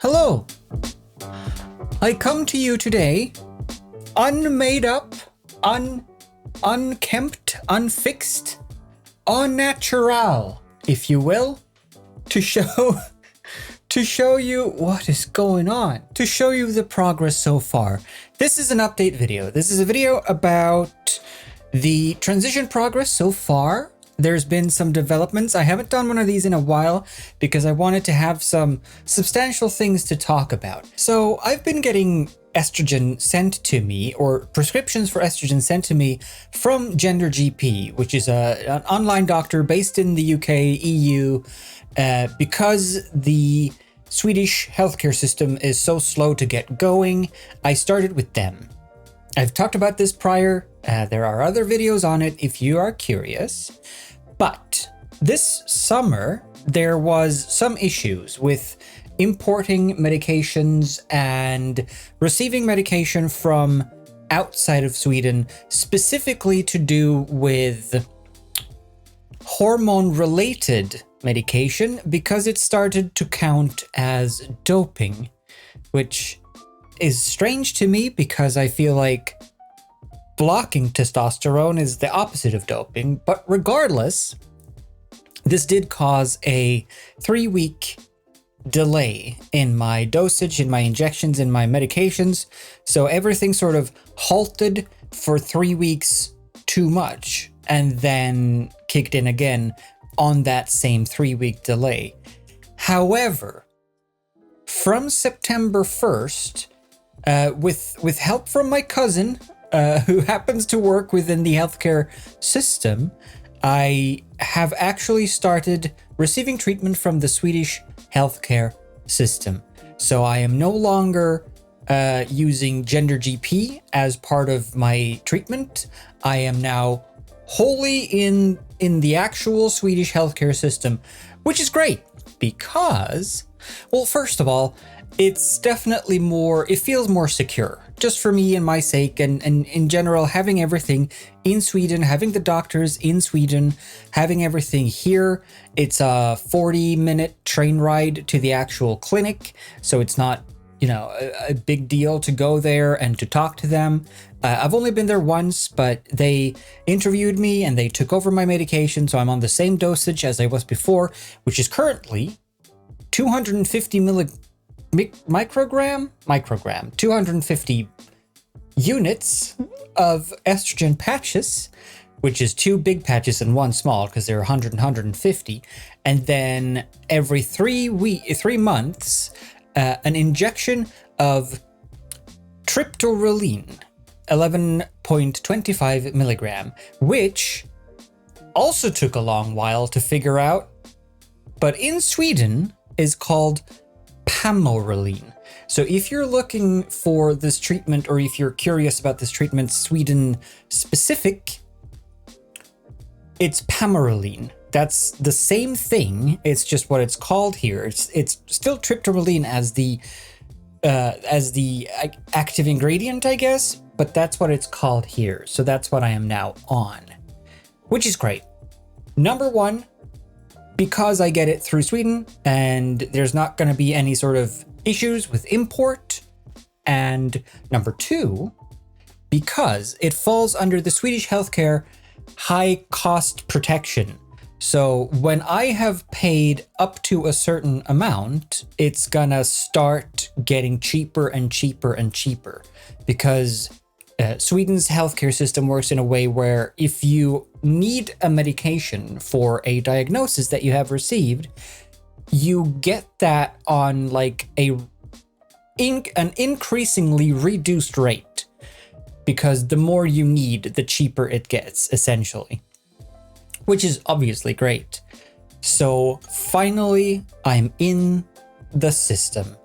Hello. I come to you today, unmade up, unkempt, unfixed, au natural, if you will, to show you what is going on, to show you the progress so far. This is an update video. This is a video about the transition progress so far. There's been some developments. I haven't done one of these in a while because I wanted to have some substantial things to talk about. So I've been getting estrogen sent to me, or prescriptions for estrogen sent to me from GenderGP, which is an online doctor based in the UK, EU, because the Swedish healthcare system is so slow to get going. I started with them. I've talked about this prior. There are other videos on it if you are curious. But this summer, there was some issues with importing medications and receiving medication from outside of Sweden, specifically to do with hormone-related medication, because it started to count as doping, which is strange to me because I feel like blocking testosterone is the opposite of doping. But regardless, this did cause a 3-week delay in my dosage, in my injections, in my medications. So everything sort of halted for 3 weeks too much, and then kicked in again on that same 3-week delay. However, from September 1st, with help from my cousin, who happens to work within the healthcare system, I have actually started receiving treatment from the Swedish healthcare system. So I am no longer using GenderGP as part of my treatment. I am now wholly in the actual Swedish healthcare system, which is great because, well, first of all, it's definitely it feels more secure, just for me and my sake, and in general, having everything in Sweden, having the doctors in Sweden, having everything here. It's a 40-minute train ride to the actual clinic, so it's not, a big deal to go there and to talk to them. I've only been there once, but they interviewed me and they took over my medication, so I'm on the same dosage as I was before, which is currently 250 microgram, 250 units of estrogen patches, which is 2 big patches and 1 small because they're 100 and 150. And then every 3 months, an injection of triptorelin, 11.25 milligram, which also took a long while to figure out, but in Sweden is called Pamorelin. So if you're looking for this treatment, or if you're curious about this treatment, Sweden specific, it's Pamorelin. That's the same thing. It's just what it's called here. It's still triptorelin as the active ingredient, I guess, but that's what it's called here. So that's what I am now on, which is great. Number one, because I get it through Sweden and there's not going to be any sort of issues with import. And number two, because it falls under the Swedish healthcare high cost protection. So when I have paid up to a certain amount, it's gonna start getting cheaper and cheaper and cheaper, because Sweden's healthcare system works in a way where if you need a medication for a diagnosis that you have received, you get that on like an increasingly reduced rate, because the more you need, the cheaper it gets, essentially, which is obviously great. So finally, I'm in the system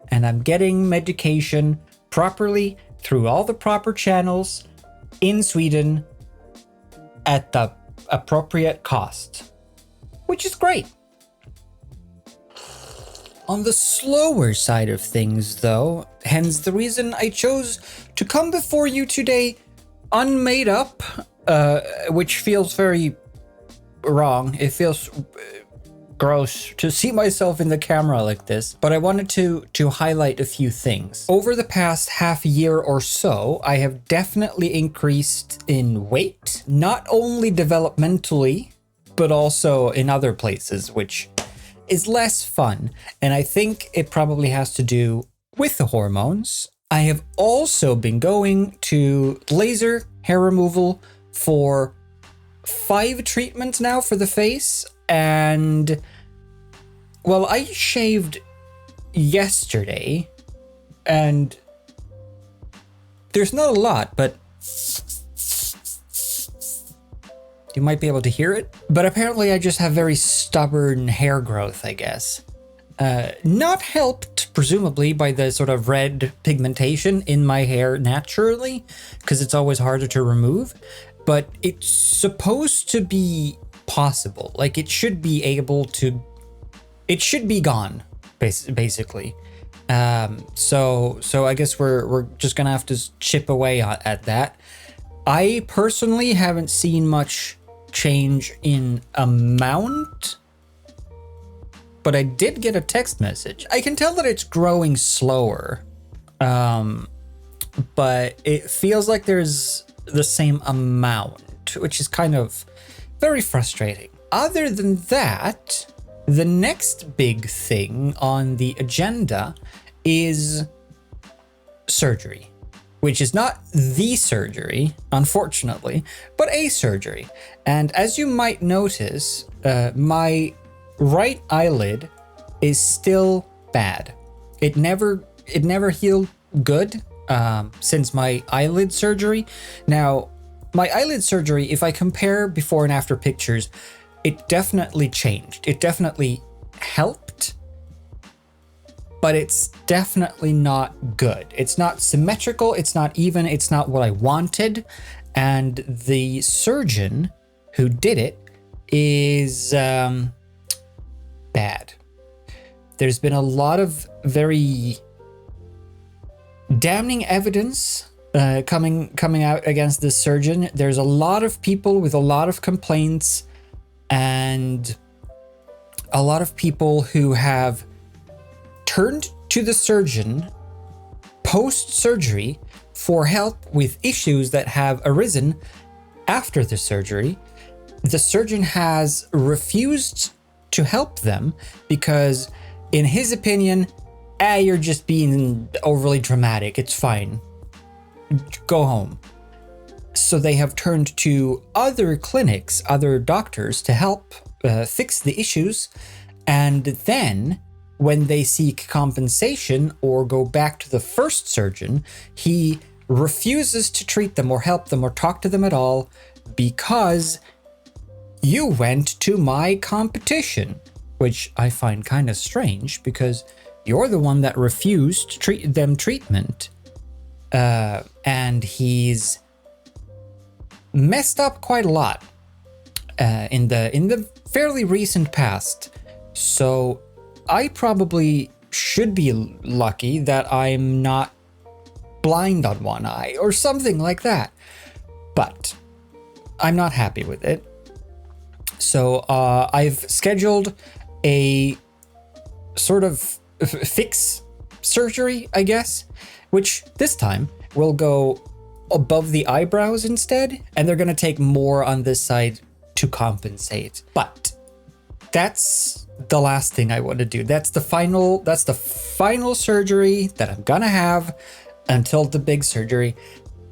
and I'm getting medication properly through all the proper channels in Sweden at the appropriate cost, which is great. On the slower side of things, though, hence the reason I chose to come before you today unmade up, which feels very wrong. It feels gross to see myself in the camera like this, but I wanted to highlight a few things. Over the past half year or so, I have definitely increased in weight, not only developmentally, but also in other places, which is less fun. And I think it probably has to do with the hormones. I have also been going to laser hair removal for 5 treatments now for the face. And well, I shaved yesterday and there's not a lot, but you might be able to hear it. But apparently I just have very stubborn hair growth, I guess. Not helped, presumably, by the sort of red pigmentation in my hair naturally, because it's always harder to remove. But it's supposed to be possible. Like, it should be able to... It should be gone, basically. So I guess we're just gonna have to chip away at that. I personally haven't seen much change in amount, but I did get a text message. I can tell that it's growing slower, but it feels like there's the same amount, which is kind of very frustrating. Other than that, the next big thing on the agenda is surgery, which is not the surgery, unfortunately, but a surgery. And as you might notice, my right eyelid is still bad. It never healed good since my eyelid surgery. Now, my eyelid surgery, if I compare before and after pictures, it definitely changed. It definitely helped, but it's definitely not good. It's not symmetrical, it's not even, it's not what I wanted. And the surgeon who did it is bad. There's been a lot of very damning evidence coming out against this surgeon. There's a lot of people with a lot of complaints, and a lot of people who have turned to the surgeon post-surgery for help with issues that have arisen after the surgery. The surgeon has refused to help them because, in his opinion, you're just being overly dramatic. It's fine. Go home. So they have turned to other clinics, other doctors to help fix the issues. And then when they seek compensation or go back to the first surgeon, he refuses to treat them or help them or talk to them at all because you went to my competition, which I find kind of strange because you're the one that refused to treat them treatment. And he's messed up quite a lot in the fairly recent past. So I probably should be lucky that I'm not blind on one eye or something like that. But I'm not happy with it. So I've scheduled a sort of fix surgery, I guess, which this time will go above the eyebrows instead, and they're going to take more on this side to compensate. But that's the last thing I want to do. That's the final surgery that I'm going to have until the big surgery.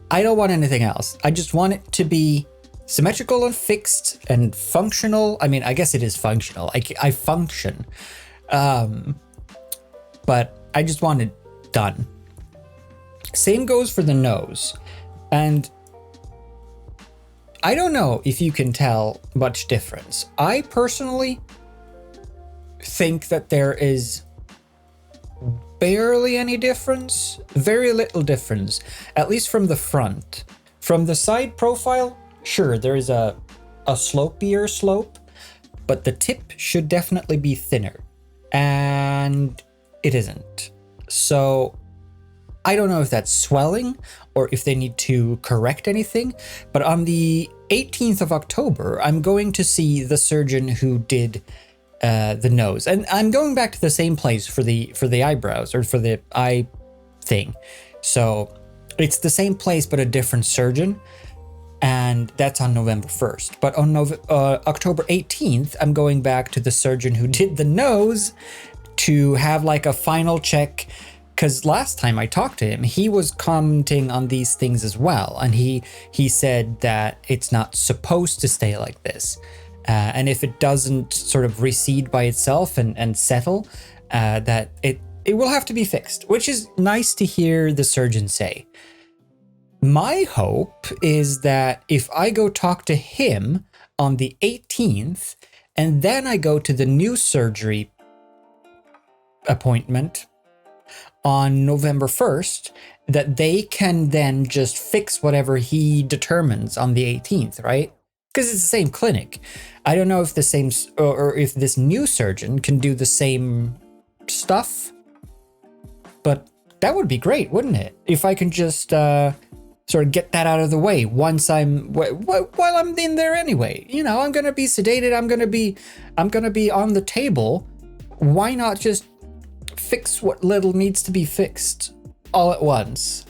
I don't want anything else. I just want it to be symmetrical and fixed and functional. I mean, I guess it is functional. I function. But I just want it done. Same goes for the nose. And I don't know if you can tell much difference. I personally think that there is barely any difference, very little difference, at least from the front. From the side profile, sure, there is a slopier slope, but the tip should definitely be thinner, and it isn't. So I don't know if that's swelling or if they need to correct anything, but on the 18th of October, I'm going to see the surgeon who did the nose, and I'm going back to the same place for the eyebrows or for the eye thing. So it's the same place but a different surgeon, and that's on November 1st. But on October 18th, I'm going back to the surgeon who did the nose to have like a final check. Because last time I talked to him, he was commenting on these things as well. And he said that it's not supposed to stay like this. And if it doesn't sort of recede by itself and settle, that it will have to be fixed, which is nice to hear the surgeon say. My hope is that if I go talk to him on the 18th, and then I go to the new surgery appointment on November 1st, that they can then just fix whatever he determines on the 18th, right? Because it's the same clinic. I don't know if the same, or if this new surgeon can do the same stuff, but that would be great, wouldn't it? If I can just sort of get that out of the way once while I'm in there anyway. You know, I'm gonna be sedated. I'm gonna be on the table. Why not just fix what little needs to be fixed all at once?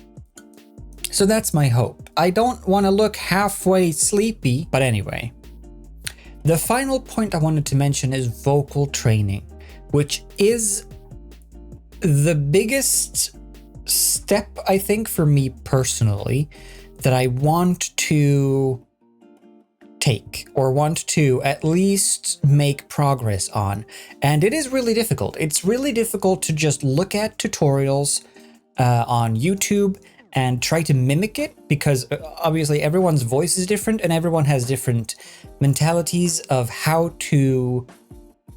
So that's my hope. I don't want to look halfway sleepy, but anyway. The final point I wanted to mention is vocal training, which is the biggest step, I think, for me personally, that I want to take or want to at least make progress on. And it is really difficult. It's really difficult to just look at tutorials on YouTube and try to mimic it, because obviously everyone's voice is different and everyone has different mentalities of how to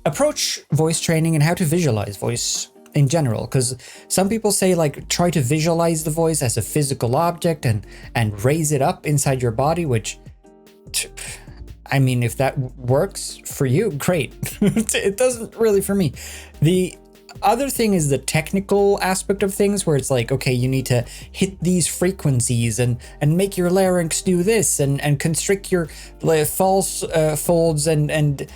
approach voice training and how to visualize voice in general. Because some people say, like, try to visualize the voice as a physical object and raise it up inside your body, which, I mean, if that works for you, great. It doesn't really for me. The other thing is the technical aspect of things, where it's like, okay, you need to hit these frequencies and make your larynx do this and constrict your false folds and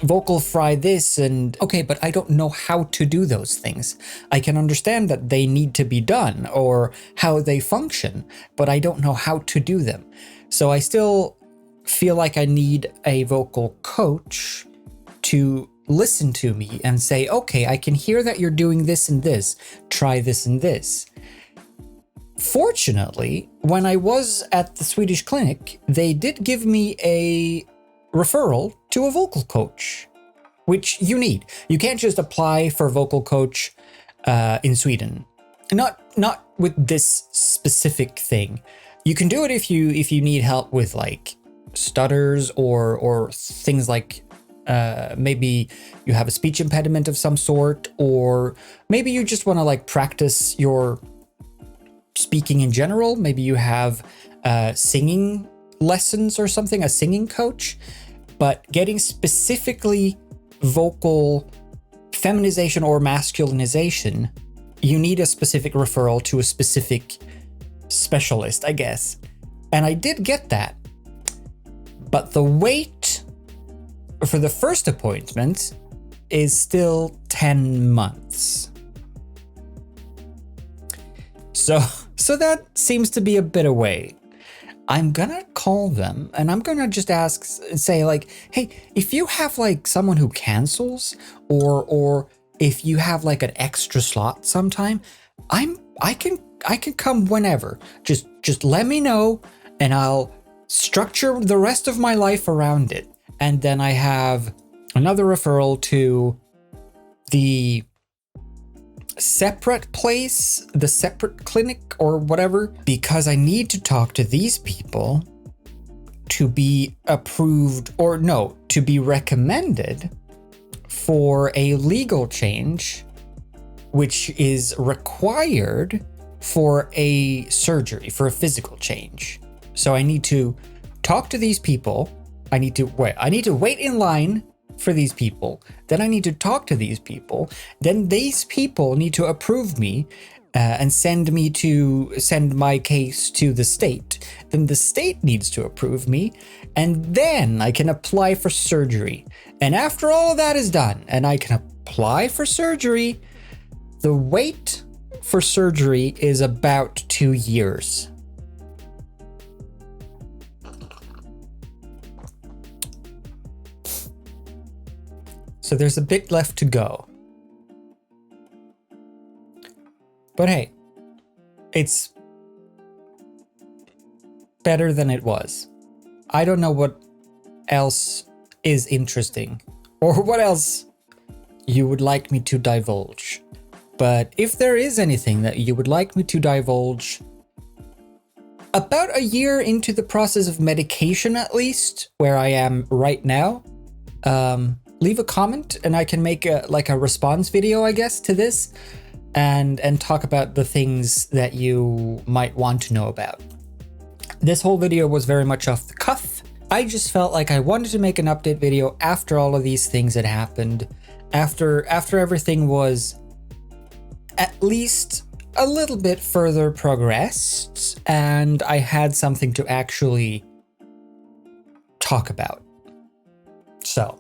vocal fry this, and okay, but I don't know how to do those things. I can understand that they need to be done or how they function, but I don't know how to do them. So I still feel like I need a vocal coach to listen to me and say, okay, I can hear that you're doing this and this, try this and this. Fortunately, when I was at the Swedish clinic, they did give me a referral to a vocal coach, which you need. You can't just apply for a vocal coach in Sweden. Not with this specific thing. You can do it if you need help with like stutters or things like maybe you have a speech impediment of some sort, or maybe you just want to like practice your speaking in general. Maybe you have singing lessons or something, a singing coach. But getting specifically vocal feminization or masculinization, you need a specific referral to a specific specialist, I guess. And I did get that. But the wait for the first appointment is still 10 months. So that seems to be a bit away. I'm gonna call them and I'm gonna just say like, hey, if you have like someone who cancels or if you have like an extra slot sometime, I can come whenever. Just let me know and I'll structure the rest of my life around it. And then I have another referral to the separate place, the separate clinic or whatever, because I need to talk to these people to be approved, or no, to be recommended for a legal change, which is required for a surgery, for a physical change. So I need to talk to these people. I need to wait in line for these people. Then I need to talk to these people. Then these people need to approve me and send my case to the state. Then the state needs to approve me, and then I can apply for surgery. And after all of that is done, and I can apply for surgery, the wait for surgery is about 2 years. So there's a bit left to go. But hey, it's better than it was. I don't know what else is interesting or what else you would like me to divulge. But if there is anything that you would like me to divulge, about a year into the process of medication, at least, where I am right now, leave a comment and I can make a response video, I guess, to this and talk about the things that you might want to know about. This whole video was very much off the cuff. I just felt like I wanted to make an update video after all of these things had happened, after everything was at least a little bit further progressed, and I had something to actually talk about. So,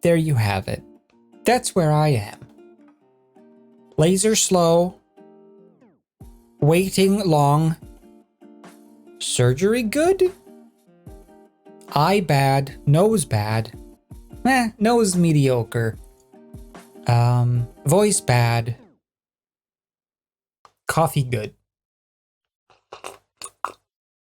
there you have it. That's where I am. Laser slow, waiting long, surgery good, eye bad, nose bad, nose mediocre, voice bad, coffee good.